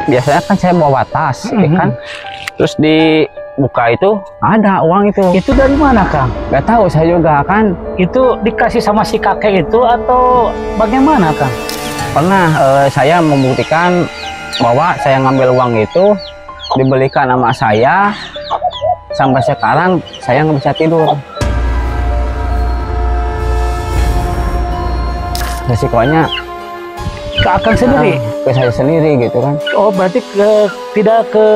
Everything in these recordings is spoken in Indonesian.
biasanya kan saya bawa tas, ya kan. Terus dibuka itu ada uang itu. Itu dari mana, Kang? Nggak tahu saya juga kan. Itu dikasih sama si kakek itu atau bagaimana, Kang? Pernah saya membuktikan bahwa saya ngambil uang itu dibelikan sama saya. Sampai sekarang saya nggak bisa tidur. Resikonya Ke Akang sendiri? ke saya sendiri gitu kan. Oh, berarti tidak ke,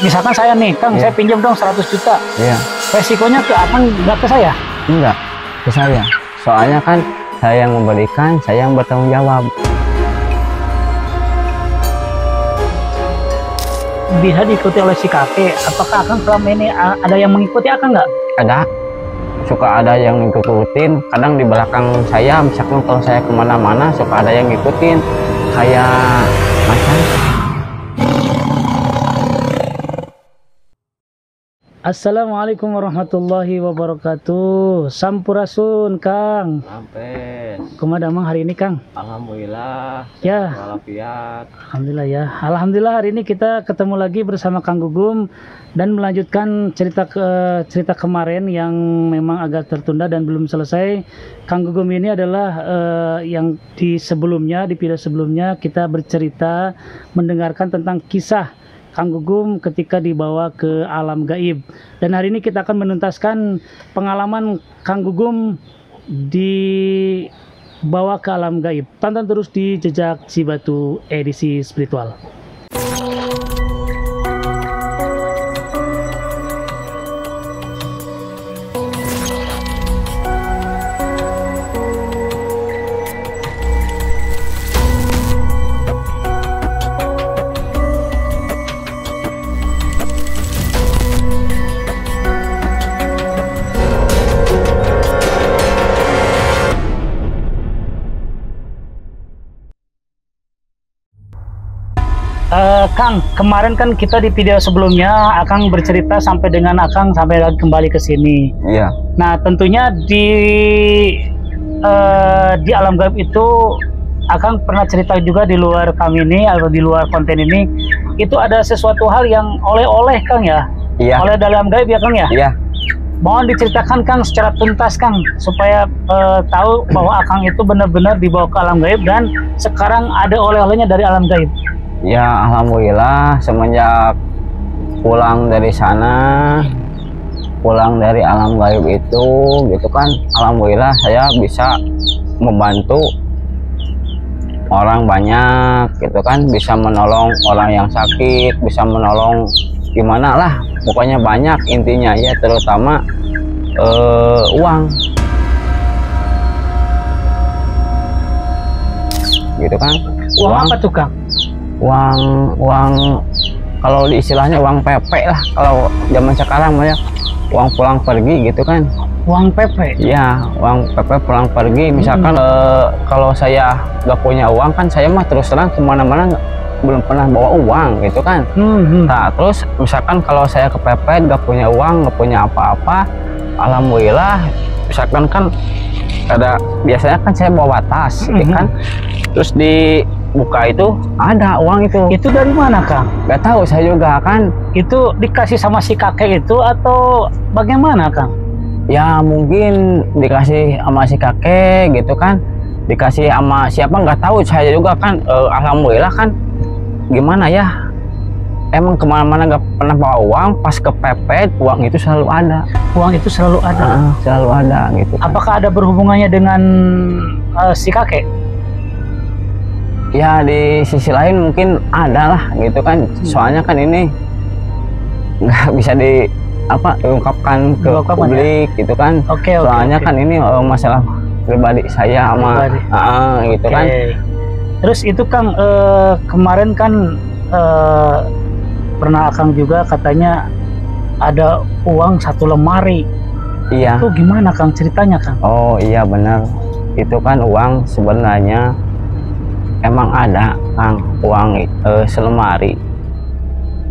misalkan saya nih, Kang, saya pinjam dong 100 juta. Iya. Resikonya ke Akang, nggak ke saya? Enggak, ke saya. Soalnya kan saya yang memberikan, saya yang bertanggung jawab. Bisa diikuti oleh si kakek. Apakah Akang selama ini ada yang mengikuti Akang nggak? Ada, suka ada yang ngikutin. Kadang di belakang saya, misalkan kalau saya kemana-mana, suka ada yang ngikutin. Kayak macam. Assalamualaikum warahmatullahi wabarakatuh. Sampurasun, Kang. Sampai. Kumaha damang hari ini, Kang? Alhamdulillah. Ya. Walafiat. Alhamdulillah ya. Alhamdulillah hari ini kita ketemu lagi bersama Kang Gugum dan melanjutkan cerita kemarin yang memang agak tertunda dan belum selesai. Kang Gugum ini adalah yang di video sebelumnya kita bercerita mendengarkan tentang kisah Kang Gugum ketika dibawa ke alam gaib. Dan hari ini kita akan menuntaskan pengalaman Kang Gugum dibawa ke alam gaib. Tonton terus di Jejak Si Batu edisi spiritual. Kang, kemarin kan kita di video sebelumnya Akang bercerita sampai dengan Akang sampai kembali ke sini. Iya. Nah, tentunya di alam gaib itu Akang pernah cerita juga di luar kami ini atau di luar konten ini, itu ada sesuatu hal yang oleh-oleh, Kang, ya? Iya. Oleh dalam gaib ya, Kang, ya? Iya. Mohon diceritakan, Kang, secara tuntas, Kang, supaya tahu bahwa Akang itu benar-benar dibawa ke alam gaib dan sekarang ada oleh-olehnya dari alam gaib. Ya, alhamdulillah semenjak pulang dari sana, pulang dari alam gaib itu gitu kan, alhamdulillah saya bisa membantu orang banyak gitu kan, bisa menolong orang yang sakit, bisa menolong gimana lah, pokoknya banyak intinya ya, terutama uang gitu kan. Uang apa tuh, Kang? Uang kalau di istilahnya uang PP lah kalau zaman sekarang ya, uang pulang pergi gitu kan. Uang PP? Iya, uang PP pulang pergi. Misalkan kalau saya nggak punya uang kan, saya mah terus terang kemana-mana belum pernah bawa uang gitu kan. Nah, terus misalkan kalau saya kepepet nggak punya uang, nggak punya apa-apa, alhamdulillah misalkan kan ada, biasanya kan saya bawa tas, ya kan. Terus dibuka itu ada uang itu. Itu dari mana, Kang? Nggak tahu saya juga kan. Itu dikasih sama si kakek itu atau bagaimana, Kang? Ya mungkin dikasih sama si kakek gitu kan, dikasih sama siapa nggak tahu saya juga kan. Alhamdulillah kan, gimana ya, emang kemana-mana nggak pernah bawa uang, pas kepepet uang itu selalu ada. Uang itu selalu ada? Selalu ada gitu kan. Apakah ada berhubungannya dengan si kakek? Ya di sisi lain mungkin ada lah gitu kan. Soalnya kan ini nggak bisa diungkapkan ke publik ya? Gitu kan. Soalnya kan ini masalah pribadi saya sama gitu kan. Terus itu, Kang, kemarin kan pernah Akang juga katanya ada uang 1 lemari. Iya. Itu gimana, Kang, ceritanya, Kang? Oh iya benar, itu kan uang sebenarnya emang ada, Kang, uang selemari.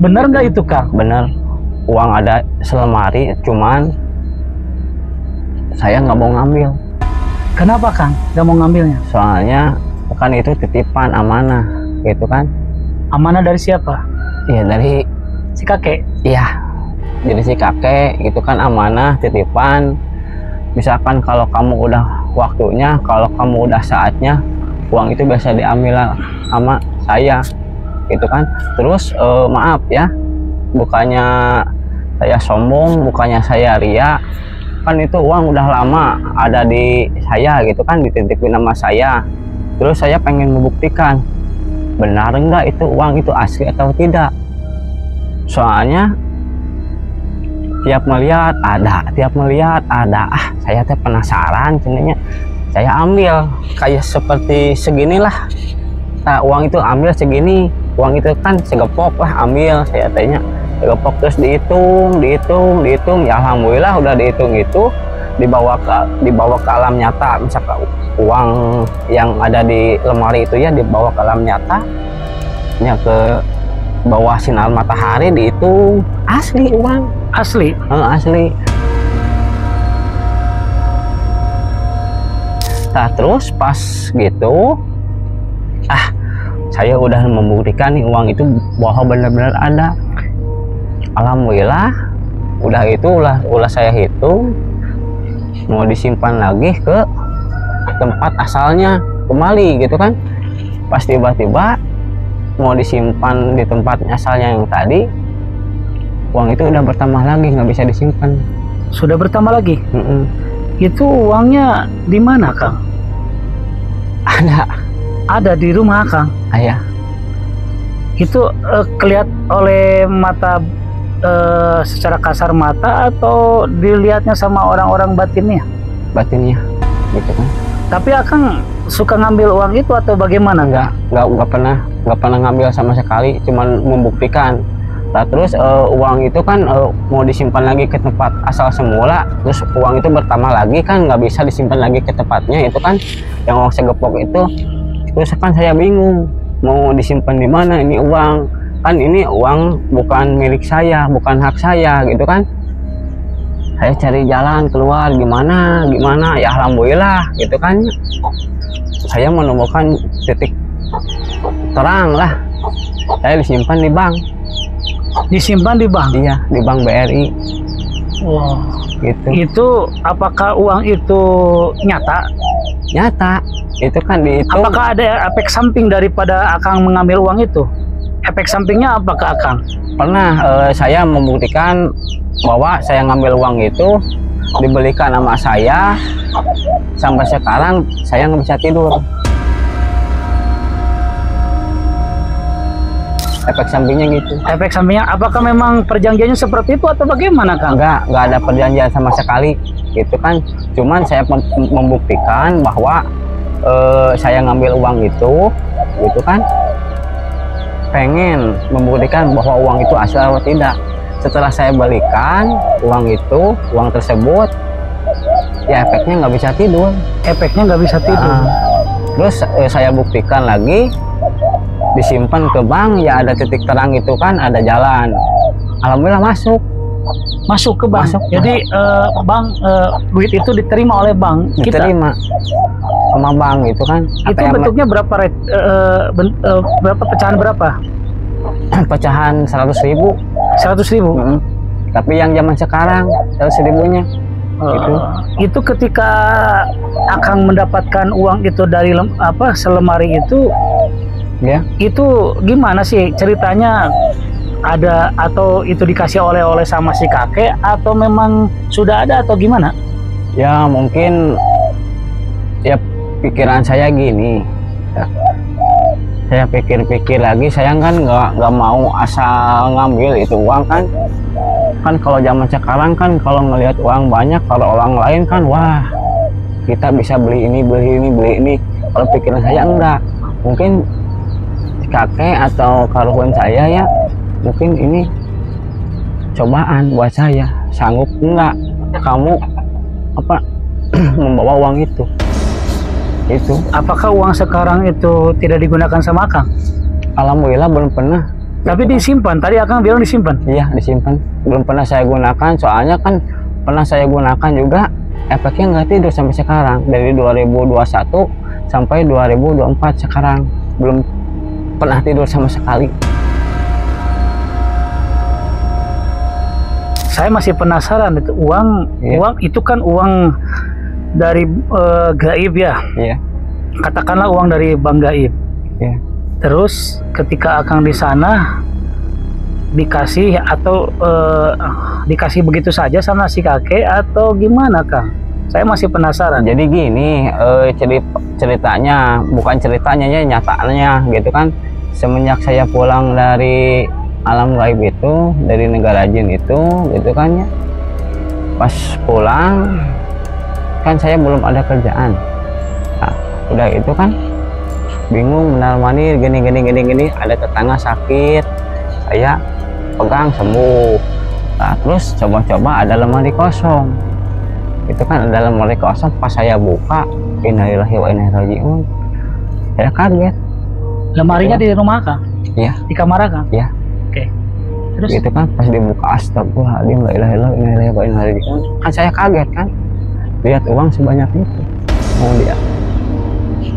Bener nggak itu, Kang? Bener, uang ada selemari, cuman saya nggak mau ngambil. Kenapa, Kang, nggak mau ngambilnya? Soalnya kan itu titipan amanah gitu kan. Amanah dari siapa? Iya dari Si kakek. iya jadi si kakek itu kan amanah titipan. Misalkan kalau kamu udah waktunya, kalau kamu udah saatnya, uang itu biasa diambil sama saya gitu kan. Terus maaf ya, bukannya saya sombong, bukannya saya ria, kan itu uang udah lama ada di saya gitu kan, dititipin nama saya. Terus saya pengen membuktikan benar enggak itu uang itu asli atau tidak. Soalnya tiap melihat ada, saya teh penasaran cenanya. Saya ambil kayak seperti seginilah. Nah, uang itu ambil segini, uang itu kan segepok lah ambil, saya tanya segepok. Terus dihitung, ya alhamdulillah udah dihitung itu, dibawa ke alam nyata. Misalkan uang yang ada di lemari itu ya dibawa ke alam nyata, ya ke bawah sinar matahari, dihitung asli uang. Asli. Asli. Nah terus pas gitu, saya udah membuktikan nih uang itu bahwa benar-benar ada. Alhamdulillah, udah saya hitung, mau disimpan lagi ke tempat asalnya kembali gitu kan. Pas tiba-tiba mau disimpan di tempat asalnya yang tadi, uang itu udah bertambah lagi, nggak bisa disimpan. Sudah bertambah lagi? Itu uangnya di mana, Kang? Ada di rumah, Kang? Ayah. Itu kelihatan oleh mata, secara kasar mata, atau dilihatnya sama orang-orang batinnya? Batinnya, gitu kan. Tapi Akang suka ngambil uang itu atau bagaimana? Nggak pernah ngambil sama sekali, cuman membuktikan. Nah terus uang itu kan mau disimpan lagi ke tempat asal semula, terus uang itu bertambah lagi kan, nggak bisa disimpan lagi ke tempatnya itu kan, yang uang segepok itu. Terus kan saya bingung mau disimpan di mana ini uang, kan ini uang bukan milik saya, bukan hak saya gitu kan. Saya cari jalan keluar gimana, ya alhamdulillah gitu kan, saya menemukan titik terang lah. Saya disimpan di bank. Disimpan di bank? Iya, di bank BRI. Wow. Gitu. Itu apakah uang itu nyata? Nyata. Itu kan dihitung. Apakah ada efek samping daripada Akang mengambil uang itu? Efek sampingnya apakah, Akang? Pernah saya membuktikan bahwa saya ngambil uang itu dibelikan sama saya. Sampai sekarang saya nggak bisa tidur. Efek sampingnya gitu. Efek sampingnya, apakah memang perjanjiannya seperti itu atau bagaimana, Kang? Nggak ada perjanjian sama sekali gitu kan. Cuman saya membuktikan bahwa saya ngambil uang itu gitu kan, pengen membuktikan bahwa uang itu asli atau tidak. Setelah saya balikan uang tersebut, ya efeknya nggak bisa tidur. Efeknya nggak bisa tidur. Terus saya buktikan lagi, disimpan ke bank, ya ada titik terang itu kan, ada jalan. Alhamdulillah masuk ke bank. Jadi bank, duit itu diterima oleh bank kita. Diterima sama bank itu kan. Itu bentuknya berapa? Berapa pecahan berapa? Pecahan 100.000. 100.000. Tapi yang zaman sekarang 100.000-nya. Itu ketika Akang mendapatkan uang itu dari selemari itu, ya, itu gimana sih ceritanya? Ada atau itu dikasih oleh sama si kakek, atau memang sudah ada atau gimana? Ya mungkin ya pikiran saya gini ya. Saya pikir-pikir lagi, saya kan nggak mau asal ngambil itu uang kan kalau zaman sekarang kan, kalau ngelihat uang banyak, kalau orang lain kan wah kita bisa beli ini. Kalau pikiran saya enggak, mungkin kakek atau karuan saya ya, mungkin ini cobaan buat saya, sanggup enggak kamu membawa uang itu. Apakah uang sekarang itu tidak digunakan sama Akang? Alhamdulillah belum pernah. Tapi disimpan, tadi Akang bilang disimpan? Iya disimpan, belum pernah saya gunakan. Soalnya kan pernah saya gunakan juga, efeknya nggak tidur sampai sekarang. Dari 2021 sampai 2024 sekarang belum pernah tidur sama sekali. Saya masih penasaran itu uang, uang itu kan uang dari gaib ya. Iya. Katakanlah uang dari bank gaib. Iya. Terus ketika Akang di sana dikasih atau dikasih begitu saja sama si kakek atau gimana, Kang? Saya masih penasaran. Jadi gini, ceritanya bukan ceritanya ya, nyatanya gitu kan. Semenjak saya pulang dari alam gaib itu, dari negara jin itu gitu kan ya, pas pulang kan saya belum ada kerjaan. Nah, udah itu kan bingung benar manir gini, ada tetangga sakit, saya pegang sembuh. Nah, terus coba-coba ada lemari kosong, itu kan ada lemari kosong. Pas saya buka, innalillahi wa inna ilaihi raji'un, saya kaget. Lemarinya di rumah Kang? Iya. Di kamar Kang? Iya. Oke. Terus gitu kan, pas dibuka, astagfirullahaladzim, la ilaha illallah, innalillahi wa inna ilaihi raji'un. Kan saya kaget kan, lihat uang sebanyak itu.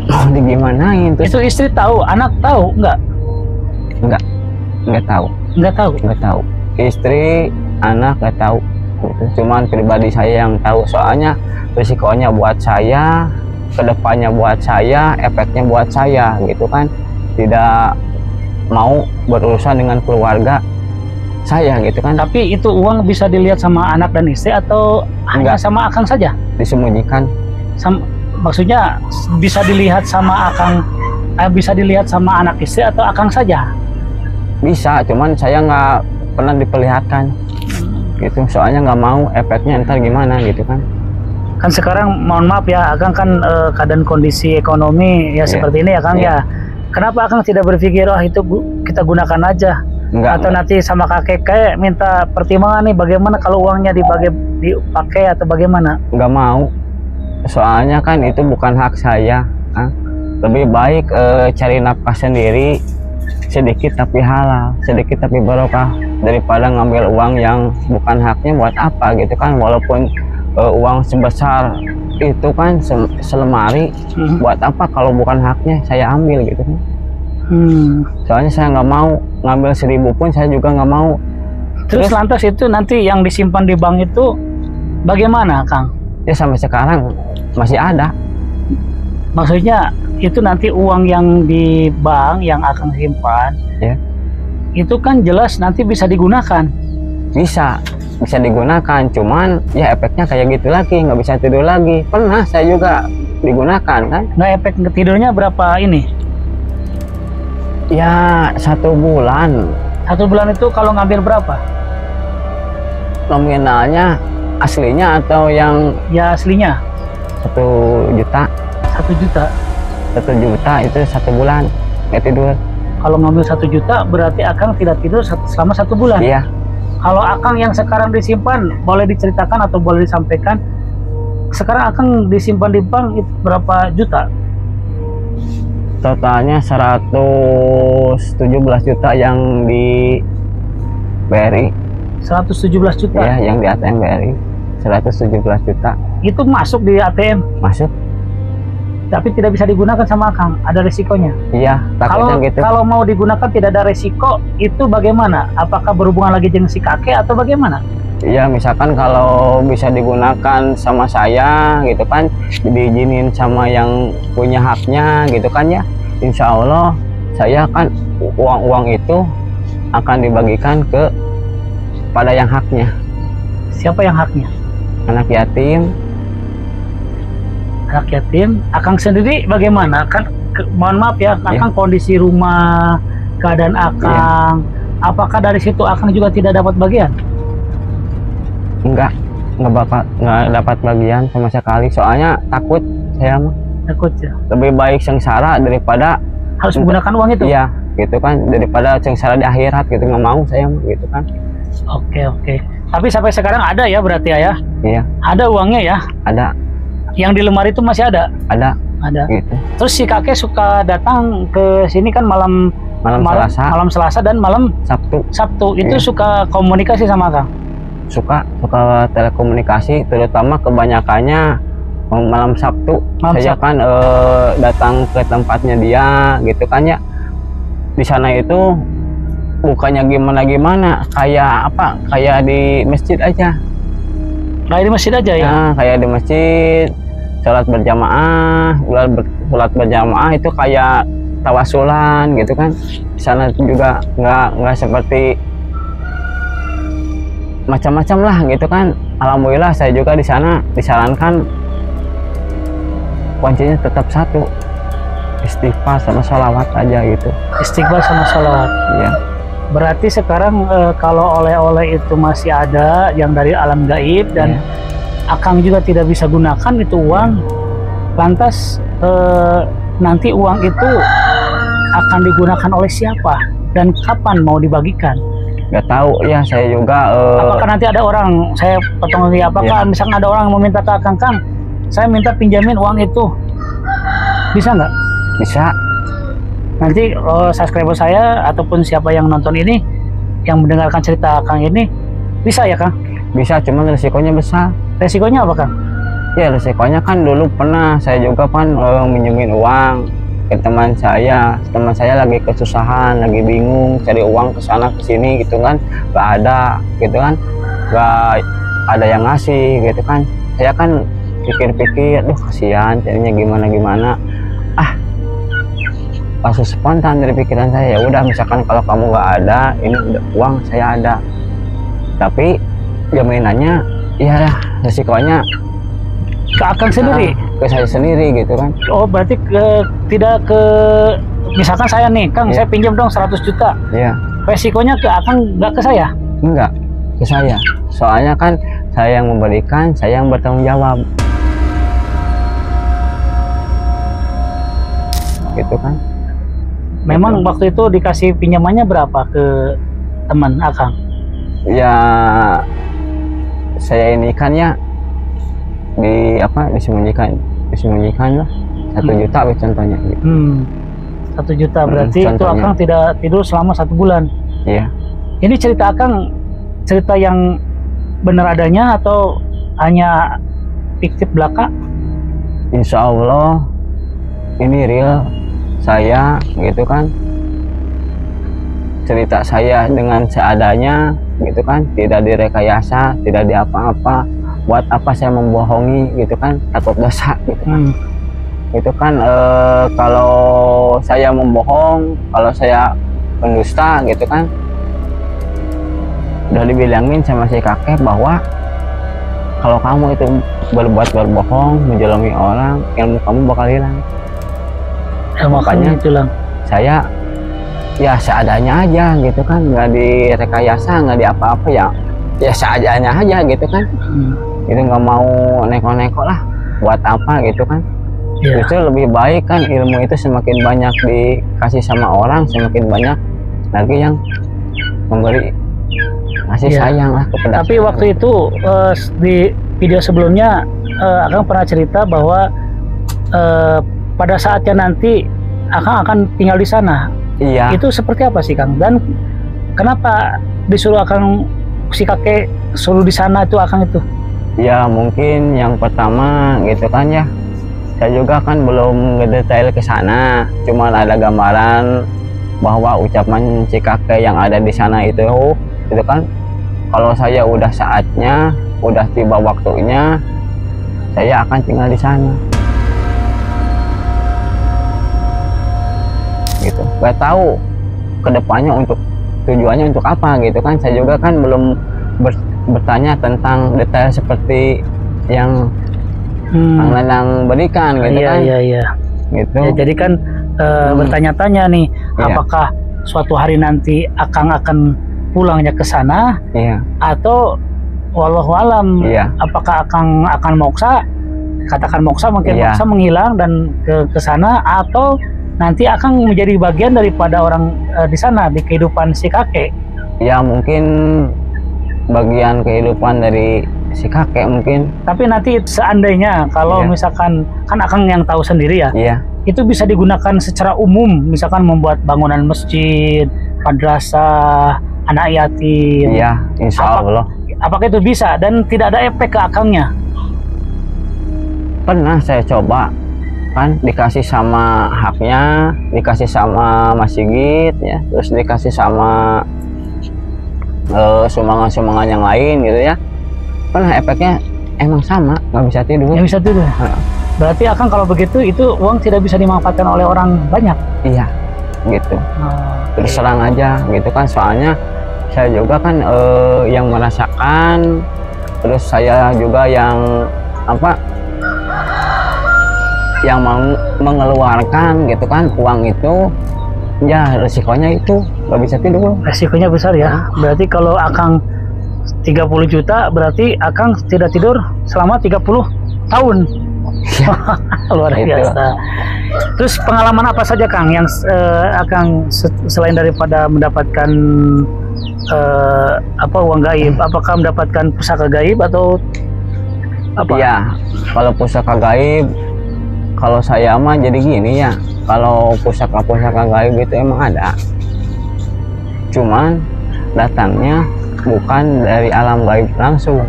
Mau digimanain terus. Itu istri tahu, anak tahu nggak Nggak tahu. Nggak tahu. Istri, anak nggak tahu. Gitu. Cuman pribadi saya yang tahu, soalnya risikonya buat saya, kedepannya buat saya, efeknya buat saya gitu kan. Tidak mau berurusan dengan keluarga saya gitu kan. Tapi itu uang bisa dilihat sama anak dan istri atau hanya sama Akang saja? Disembunyikan. Maksudnya bisa dilihat sama Akang, bisa dilihat sama anak istri atau Akang saja? Bisa, cuman saya nggak pernah diperlihatkan gitu, soalnya nggak mau efeknya ntar gimana gitu kan. Kan sekarang mohon maaf ya, Akang kan keadaan kondisi ekonomi ya seperti ini ya Kang ya. Kenapa Akang tidak berpikir itu kita gunakan aja? Atau nanti sama kakek kayak minta pertimbangan nih, bagaimana kalau uangnya dipakai atau bagaimana? Nggak mau, soalnya kan itu bukan hak saya. Lebih baik cari nafkah sendiri, sedikit tapi halal, sedikit tapi barokah, daripada ngambil uang yang bukan haknya. Buat apa gitu kan, walaupun uang sebesar itu kan selemari, buat apa kalau bukan haknya saya ambil gitu kan. Soalnya saya nggak mau ngambil 1000 pun, saya juga nggak mau. Terus lantas itu nanti yang disimpan di bank itu bagaimana Kang? Ya sampai sekarang masih ada. Maksudnya itu nanti uang yang di bank yang akan simpan, itu kan jelas nanti bisa digunakan. Bisa digunakan, cuman ya efeknya kayak gitu lagi, nggak bisa tidur lagi. Pernah saya juga digunakan kan. Nah, efek tidurnya berapa ini? Ya 1 bulan. 1 bulan itu kalau ngambil berapa? Nominalnya aslinya atau yang? Ya aslinya. 1 juta. 1 juta. 1 juta itu 1 bulan nggak tidur. Kalau ngambil 1 juta berarti Akang tidak tidur selama 1 bulan. Iya. Kalau Akang yang sekarang disimpan, boleh diceritakan atau boleh disampaikan, sekarang Akang disimpan di bank itu berapa juta? Totalnya 117 juta yang di BRI. 117 juta? Ya, yang di ATM BRI 117 juta. Itu masuk di ATM? Masuk. Tapi tidak bisa digunakan sama Akang, ada resikonya? Iya, takutnya gitu. Kalau mau digunakan tidak ada resiko, itu bagaimana? Apakah berhubungan lagi dengan si kakek atau bagaimana? Iya, misalkan kalau bisa digunakan sama saya gitu kan, diizinin sama yang punya haknya gitu kan ya, insya Allah saya kan uang itu akan dibagikan pada yang haknya. Siapa yang haknya? Anak yatim. Anak yatim. Akang sendiri bagaimana? Kan mohon maaf ya, Akang kondisi rumah, keadaan Akang, apakah dari situ Akang juga tidak dapat bagian? Nggak dapat bagian sama sekali, soalnya takut saya mah. Takut ya. Lebih baik sengsara daripada harus menggunakan uang itu. Iya, gitu kan, daripada sengsara di akhirat gitu, nggak mau saya mah gitu kan. Oke. Tapi sampai sekarang ada ya berarti ya? Iya. Ada uangnya ya? Ada. Yang di lemari itu masih ada? Ada. Gitu. Terus si kakek suka datang ke sini kan malam Selasa dan malam Sabtu. Itu suka komunikasi sama Kang? Suka telekomunikasi, terutama kebanyakannya malam Sabtu. Saya kan datang ke tempatnya dia gitu kan ya, di sana itu bukannya gimana kayak apa, kayak di masjid aja. Kayak di masjid aja ya? Nah, kayak di masjid, sholat berjamaah itu kayak tawasulan gitu kan. Di sana juga nggak seperti macam-macam lah gitu kan. Alhamdulillah saya juga di sana disarankan kuncinya tetap satu, istighfar sama sholawat aja gitu. Istighfar sama sholawat. Iya. Berarti sekarang kalau oleh-oleh itu masih ada yang dari alam gaib dan Akang juga tidak bisa gunakan itu uang, lantas nanti uang itu akan digunakan oleh siapa dan kapan mau dibagikan? Nggak tahu ya, saya juga apakah nanti ada orang, saya potong lagi, apakah misalkan ada orang yang meminta ke Akang, Kang, saya minta pinjamin uang itu, bisa nggak? bisa. Nanti subscriber saya ataupun siapa yang nonton ini yang mendengarkan cerita Kang ini bisa ya Kang? Bisa, cuman resikonya besar. Resikonya apa Kang? Ya resikonya kan dulu pernah saya juga kan minjemin uang ke teman saya lagi kesusahan, lagi bingung cari uang ke sana ke sini gitu kan, nggak ada gitu kan, nggak ada yang ngasih gitu kan. Saya kan pikir-pikir, duh kasihan carinya gimana langsung spontan dari pikiran saya, ya udah misalkan kalau kamu nggak ada, ini udah uang saya ada, tapi jaminannya ya resikonya ke Akang sendiri, ke saya sendiri gitu kan. Oh berarti tidak ke, misalkan saya nih Kang, saya pinjam dong 100 juta, resikonya ke Akang, nggak ke saya? Enggak, ke saya, soalnya kan saya yang memberikan, saya yang bertanggung jawab gitu kan. Memang waktu itu dikasih pinjamannya berapa ke teman Akang? Ya saya ini kan ya disembunyikan lah 1 juta contohnya gitu. 1 juta berarti itu Akang tidak tidur selama 1 bulan. Iya. Ini cerita Akang cerita yang benar adanya atau hanya fiktif belaka? Insya Allah ini real saya gitu kan, cerita saya dengan seadanya gitu kan, tidak direkayasa, tidak diapa-apa. Buat apa saya membohongi gitu kan, takut dosa gitu kan. Itu kan kalau saya membohong, kalau saya pendusta gitu kan, udah dibilangin sama si kakek bahwa kalau kamu itu berbohong, menjolomi orang, ilmu kamu bakal hilang. Makanya itulah saya ya seadanya aja gitu kan, nggak direkayasa, nggak diapa-apa, ya seadanya aja gitu kan. Itu nggak mau neko-neko lah, buat apa gitu kan. Justru lebih baik kan ilmu itu semakin banyak dikasih sama orang, semakin banyak lagi yang memberi kasih sayang lah kepada. Tapi waktu itu di video sebelumnya Akang pernah cerita bahwa pada saatnya nanti Akang akan tinggal di sana. Iya. Itu seperti apa sih Kang? Dan kenapa disuruh Akang, si kakek suruh di sana itu Akang itu? Ya mungkin yang pertama gitu kan ya, saya juga kan belum ngedetail ke sana, cuma ada gambaran bahwa ucapan si kakek yang ada di sana itu kan, kalau saya udah saatnya, udah tiba waktunya, saya akan tinggal di sana. Gitu, nggak tahu kedepannya untuk tujuannya untuk apa gitu kan. Saya juga kan belum bertanya tentang detail seperti yang Kang Nanang berikan gitu kan. Iya. Gitu. Ya, jadi kan bertanya-tanya nih, apakah suatu hari nanti Akang akan pulangnya ke sana, atau wallahu alam, apakah Akang akan moksa, katakan moksa, mungkin moksa menghilang dan ke sana, atau nanti Akang menjadi bagian daripada orang di sana, di kehidupan si kakek. Ya mungkin bagian kehidupan dari si kakek mungkin. Tapi nanti seandainya kalau misalkan, kan Akang yang tahu sendiri ya, itu bisa digunakan secara umum, misalkan membuat bangunan masjid, madrasah, anak yatim. Iya, insya Allah. Apakah itu bisa dan tidak ada efek ke Akangnya? Pernah saya coba kan dikasih sama haknya, dikasih sama Mas Sigit ya, terus dikasih sama sumbangan-sumbangan yang lain gitu ya, kan efeknya emang sama, nggak bisa tidur. Nggak bisa tidur. Berarti Akang kalau begitu itu uang tidak bisa dimanfaatkan oleh orang banyak. Iya, gitu. Terus serang aja gitu kan, soalnya saya juga kan yang merasakan, terus saya juga yang apa, yang mengeluarkan gitu kan uang itu, ya resikonya itu nggak bisa tidur. Resikonya besar ya. Berarti kalau Akang 30 juta berarti Akang tidak tidur selama 30 tahun. Ya, luar biasa. Terus pengalaman apa saja Kang yang Akang selain daripada mendapatkan uang gaib, apakah mendapatkan pusaka gaib atau apa? Iya, kalau pusaka gaib, kalau saya mah jadi gini ya, kalau pusaka-pusaka gaib itu emang ada, cuman datangnya bukan dari alam gaib langsung.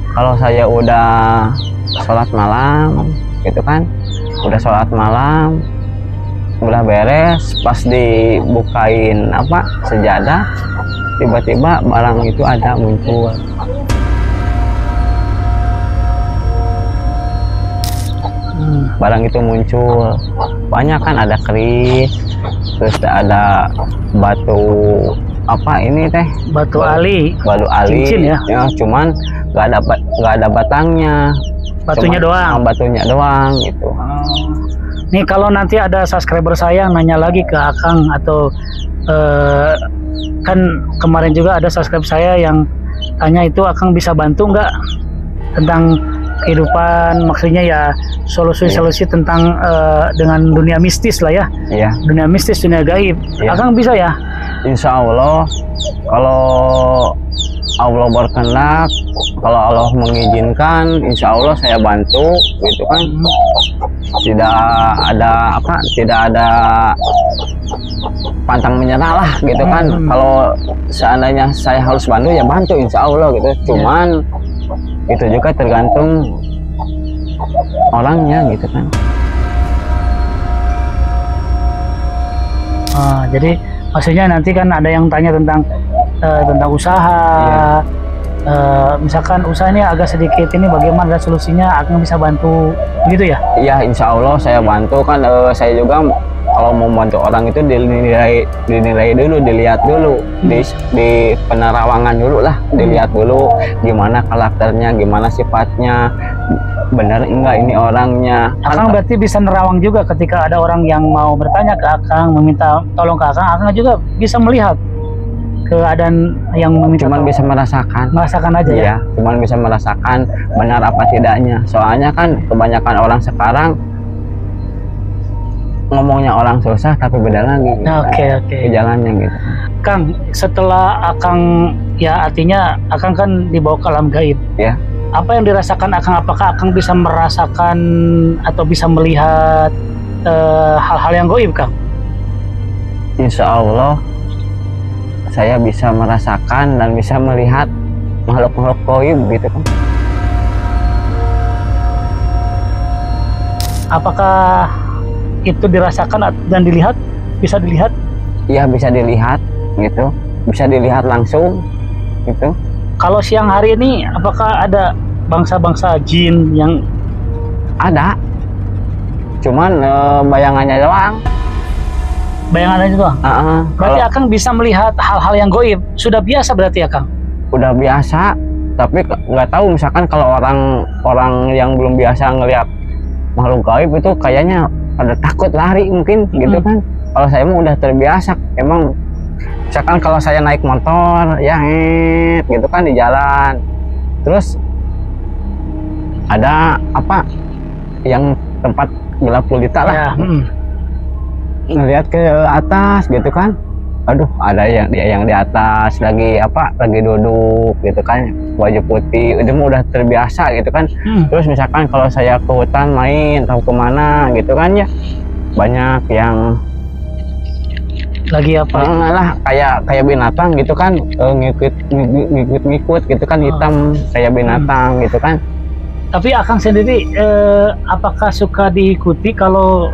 Kalau saya udah sholat malam gitu kan, udah sholat malam, udah beres, pas dibukain sejadah, tiba-tiba barang itu ada muncul. Barang itu muncul banyak kan, ada keris, terus ada batu batu ali, cincin ya, cuman nggak ada batangnya, batunya doang gitu. Nih kalau nanti ada subscriber saya yang nanya lagi ke Akang atau kan kemarin juga ada subscriber saya yang tanya itu, Akang bisa bantu nggak tentang kehidupan, maksudnya ya solusi-solusi tentang dengan dunia mistis lah ya. Iya. Dunia mistis, dunia gaib. Iya. Akang bisa ya? Insya Allah, kalau Allah berkehendak, kalau Allah mengizinkan, insya Allah saya bantu gitu kan. Tidak ada pantang menyerah lah gitu kan. Kalau seandainya saya harus bantu ya bantu, insya Allah gitu. Cuman itu juga tergantung orangnya gitu kan. Jadi maksudnya nanti kan ada yang tanya tentang usaha. Misalkan usaha ini agak sedikit ini, bagaimana solusinya, Akang bisa bantu gitu ya? Iya, insya Allah saya bantu kan. Saya juga kalau mau bantu orang itu dinilai dulu, dilihat dulu, di penerawangan dulu lah, dilihat dulu gimana karakternya, gimana sifatnya, benar enggak ini orangnya. Akang berarti bisa nerawang juga ketika ada orang yang mau bertanya ke Akang, meminta tolong ke Akang juga bisa melihat keadaan yang meminta. Cuman bisa merasakan aja ya? Cuman bisa merasakan benar apa tidaknya. Soalnya kan kebanyakan orang sekarang ngomongnya orang susah tapi beda lagi gitu. Oke. Jalannya gitu. Kang, setelah Akang, ya artinya Akang kan dibawa ke alam gaib ya, apa yang dirasakan Akang? Apakah Akang bisa merasakan atau bisa melihat hal-hal yang gaib, Kang? Insya Allah saya bisa merasakan dan bisa melihat makhluk-makhluk gaib gitu kan. Apakah itu dirasakan dan dilihat? Bisa dilihat? Iya, bisa dilihat gitu, bisa dilihat langsung gitu. Kalau siang hari ini apakah ada bangsa-bangsa jin yang ada? Cuman bayangannya doang. Bayangannya doang? Berarti kalau Akang bisa melihat hal-hal yang gaib. Sudah biasa berarti Akang? Udah biasa, tapi nggak tahu misalkan kalau orang yang belum biasa ngelihat makhluk gaib itu kayaknya pada takut lari mungkin gitu kan. Kalau saya mah udah terbiasa. Emang misalkan kalau saya naik motor ya gitu kan di jalan, terus ada yang tempat gelap gulita lah ya, ngelihat ke atas gitu kan, aduh ada yang di atas lagi duduk gitu kan, baju putih, udah terbiasa gitu kan. Terus misalkan kalau saya ke hutan main atau kemana gitu kan ya, banyak yang lagi kayak binatang gitu kan, ngikut gitu kan, hitam kayak binatang gitu kan. Tapi Akang sendiri apakah suka diikuti? Kalau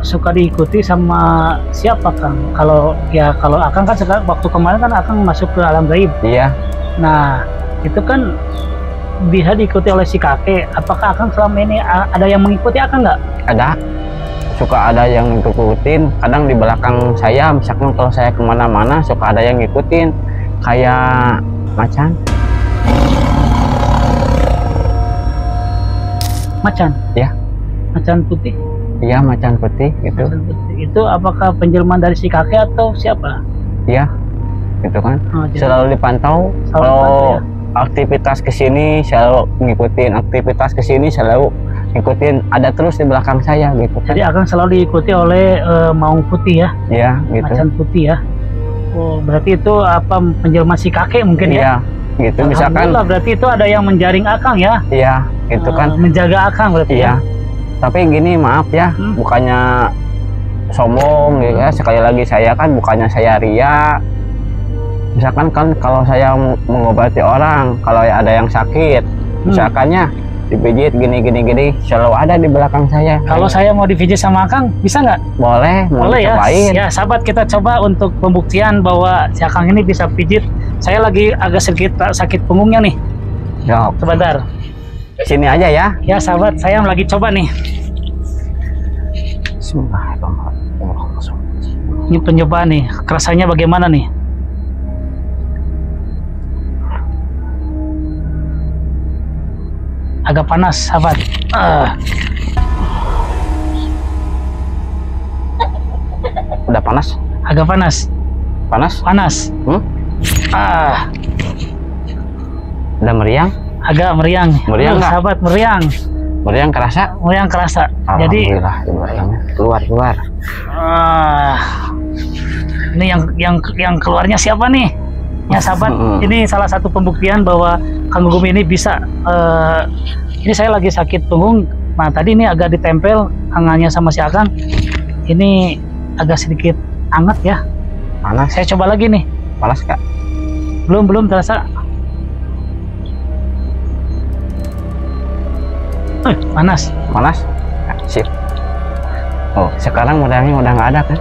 suka diikuti sama siapa Kang? Kalau Akang kan sekarang waktu kemarin kan Akang masuk ke alam gaib. Iya. Nah, itu kan bisa diikuti oleh si kakek. Apakah Akang selama ini ada yang mengikuti Akang nggak? Ada. Suka ada yang ngikutin. Kadang di belakang saya, misalkan kalau saya kemana-mana, suka ada yang ngikutin. Kayak macan. Macan? Ya. Macan putih? Iya, macan putih gitu. Macan putih. Itu apakah penjelmaan dari si kakek atau siapa? Iya, gitu kan. Selalu dipantau. Kalau aktivitas kesini selalu ngikutin, aktivitas kesini selalu ngikutin, ada terus di belakang saya gitu kan. Jadi Akang selalu diikuti oleh maung putih ya? Iya, gitu. Macan putih ya. Oh, berarti itu apa penjelmaan si kakek mungkin ya? Iya, gitu. Misalkan berarti itu ada yang menjaring Akang ya? Iya, gitu kan. Menjaga Akang berarti iya. Ya? Tapi gini, maaf ya, bukannya sombong gitu ya. Sekali lagi saya kan bukannya saya ria. Misalkan kan kalau saya mengobati orang, kalau ada yang sakit, misalkannya dipijit gini, selalu ada di belakang saya. Kalau saya mau dipijit sama Akang, bisa nggak? Boleh, boleh ya. Cobain. Ya, sahabat, kita coba untuk pembuktian bahwa si Akang ini bisa pijit. Saya lagi agak sedikit sakit punggungnya nih. Ya. Sebentar. Sini aja ya. Ya, sahabat, saya lagi coba nih. Bismillahirrahmanirrahim. Ini penyobaan nih, kerasanya bagaimana nih? Agak panas, sahabat. Udah panas? Agak panas. Panas? Panas. Udah meriang? Agak meriang. Meriang nggak? Sahabat, meriang. Meriang kerasa? Meriang kerasa. Jadi keluar. Ini yang keluarnya siapa nih? Ya sahabat, ini salah satu pembuktian bahwa Kang Gugum ini bisa. Ini saya lagi sakit punggung. Nah, tadi ini agak ditempel tangannya sama si Akang. Ini agak sedikit hangat ya. Panas. Saya coba lagi nih. Panas Kak? Belum terasa. Panas. Sip. Oh, sekarang modalnya udah nggak ada kan?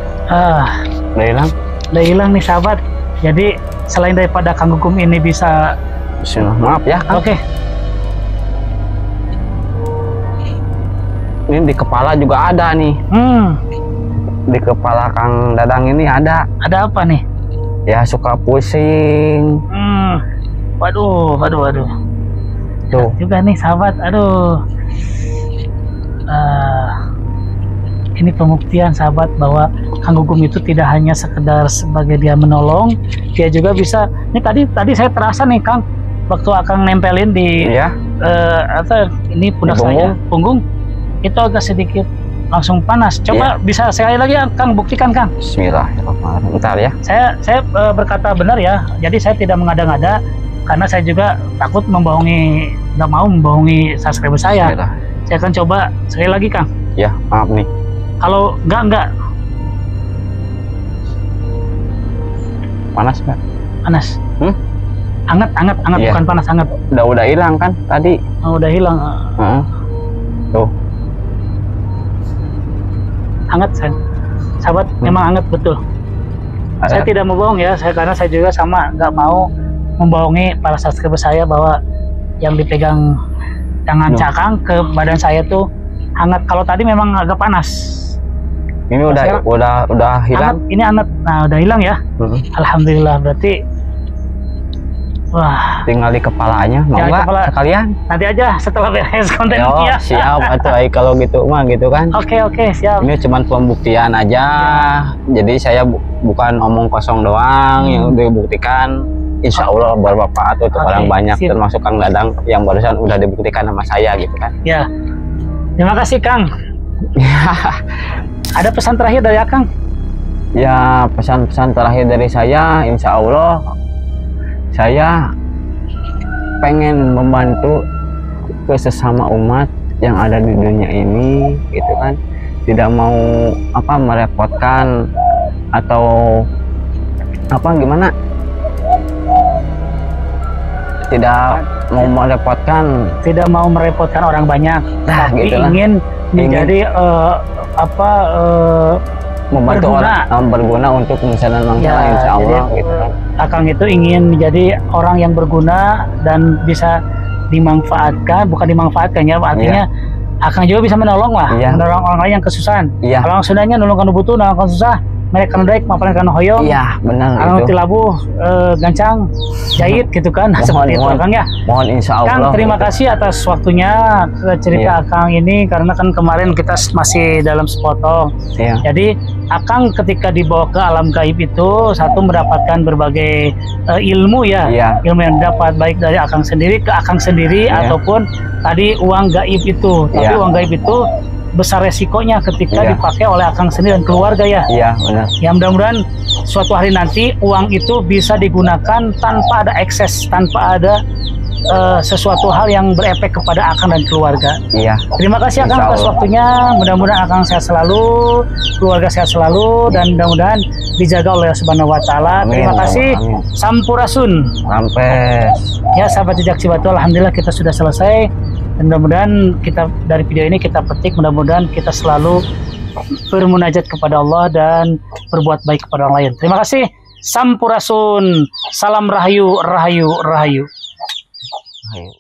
Udah hilang? Udah hilang nih sahabat. Jadi selain daripada Kang Gugum ini bisa. Maaf ya. Oke. Ini di kepala juga ada nih. Di kepala Kang Dadang ini ada. Ada apa nih? Ya, suka pusing. Waduh. Tuh. Juga nih sahabat. Aduh. Ini pembuktian sahabat bahwa Kang Gugum itu tidak hanya sekedar sebagai dia menolong, dia juga bisa. Ini tadi saya terasa nih Kang, waktu Akang nempelin di ini pundak saya, punggung itu agak sedikit langsung panas. Coba bisa sekali lagi Kang buktikan Kang. Bismillahirrahmanirrahim. Bentar ya. Saya berkata benar ya. Jadi saya tidak mengada-ngada karena saya juga takut nggak mau membohongi subscriber saya. Saya akan coba sekali lagi Kang. Ya, maaf nih. Kalau enggak. Panas nggak? Panas. Anget, iya. Bukan panas, anget. Udah hilang kan tadi? Udah hilang. Tuh. Anget, sahabat, memang anget betul. Saya tidak mau bohong ya, karena saya juga sama nggak mau membohongi para subscriber saya bahwa yang dipegang tangan Cakang ke badan saya tuh hangat. Kalau tadi memang agak panas. Ini udah hilang. Hangat, ini hangat. Nah, udah hilang ya. Alhamdulillah, berarti wah. Tinggal di kepalanya, mau nggak sekalian? Nanti aja setelah beres kontennya. Siap atuh kalau gitu mah gitu kan. Oke, siap. Ini cuma pembuktian aja. Jadi saya bukan omong kosong doang, yang udah dibuktikan. Insya Allah bermanfaat untuk orang banyak, termasuk Kang Dadang yang barusan udah dibuktikan sama saya gitu kan. Ya, terima kasih Kang. Ada pesan terakhir dari Akang? Ya, pesan-pesan terakhir dari saya, insya Allah saya pengen membantu ke sesama umat yang ada di dunia ini gitu kan. Tidak mau merepotkan atau gimana. tidak mau merepotkan, tidak mau merepotkan orang banyak, Nah, tapi gitu lah. ingin menjadi membantu berguna. orang berguna untuk misalnya Ya, insya Allah jadi, gitu kan. Akang itu ingin menjadi orang yang berguna dan bisa dimanfaatkan, bukan dimanfaatkan ya, artinya Akang juga bisa menolong lah, Iya. menolong orang lain yang kesusahan. Iya. Kalau Sundanya nolong kan butuh, nolong kan susah, mereka kan daik, mapalan kan hoyong. Iya benar Anu itu. tilabuh gancang jahit gitu kan. Seperti itu Kang ya. Mohon insya Kang, Allah. terima kasih atas waktunya ke cerita Akang ini, karena kan kemarin kita masih dalam sepotong. Iya. Jadi Akang ketika dibawa ke alam gaib itu satu mendapatkan berbagai ilmu ya, Iya. ilmu yang didapat baik dari Akang sendiri ke Akang sendiri Iya. ataupun tadi uang gaib itu. Tapi Iya. uang gaib itu besar resikonya ketika Iya. dipakai oleh Akang sendiri dan keluarga ya. Iya benar. Ya mudah-mudahan suatu hari nanti uang itu bisa digunakan tanpa ada ekses, tanpa ada sesuatu hal yang berefek kepada Akang dan keluarga. Iya. Terima kasih Akang Insya atas Allah. waktunya. Mudah-mudahan Akang sehat selalu, keluarga sehat selalu, dan mudah-mudahan dijaga oleh Allah Subhanahu wa Ta'ala. Amin. Terima kasih. Amin. Sampurasun. Sampai. Ya sahabat jejak Cibatu, alhamdulillah kita sudah selesai. Dan mudah-mudahan kita dari video ini kita petik, mudah-mudahan kita selalu bermunajat kepada Allah dan berbuat baik kepada orang lain. Terima kasih. Sampurasun. Salam rahayu, rahayu, rahayu. Ayo.